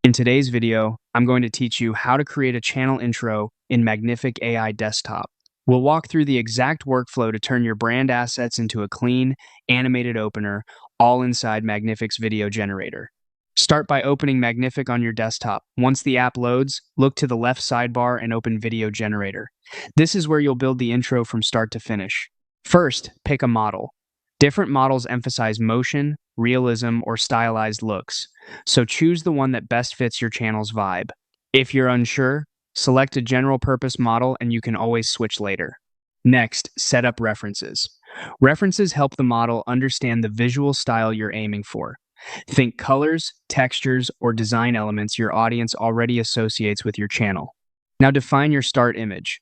In today's video, I'm going to teach you how to create a channel intro in Magnific AI Desktop. We'll walk through the exact workflow to turn your brand assets into a clean, animated opener, all inside Magnific's video generator. Start by opening Magnific on your desktop. Once the app loads, look to the left sidebar and open Video Generator. This is where you'll build the intro from start to finish. First, pick a model. Different models emphasize motion, realism, or stylized looks, so choose the one that best fits your channel's vibe. If you're unsure, select a general purpose model and you can always switch later. Next, set up references. References help the model understand the visual style you're aiming for. Think colors, textures, or design elements your audience already associates with your channel. Now define your start image.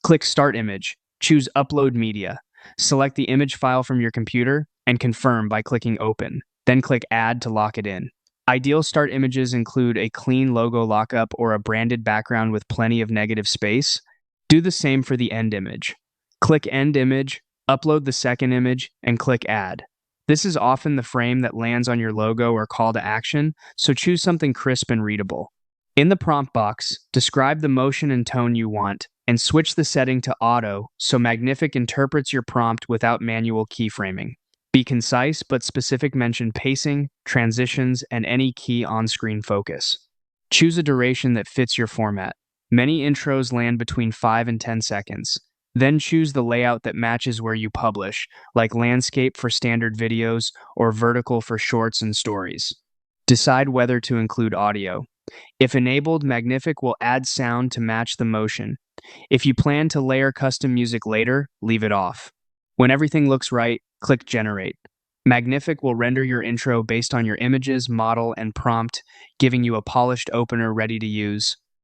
Click Start Image, choose Upload Media. Select the image file from your computer and confirm by clicking Open. Then click Add to lock it in. Ideal start images include a clean logo lockup or a branded background with plenty of negative space. Do the same for the end image. Click End Image, upload the second image, and click Add. This is often the frame that lands on your logo or call to action, so choose something crisp and readable. In the prompt box, describe the motion and tone you want, and switch the setting to Auto so Magnific interprets your prompt without manual keyframing. Be concise, but specific. Mention pacing, transitions, and any key on-screen focus. Choose a duration that fits your format. Many intros land between 5 and 10 seconds. Then choose the layout that matches where you publish, like landscape for standard videos or vertical for shorts and stories. Decide whether to include audio. If enabled, Magnific will add sound to match the motion. If you plan to layer custom music later, leave it off. When everything looks right, click Generate. Magnific will render your intro based on your images, model, and prompt, giving you a polished opener ready to use.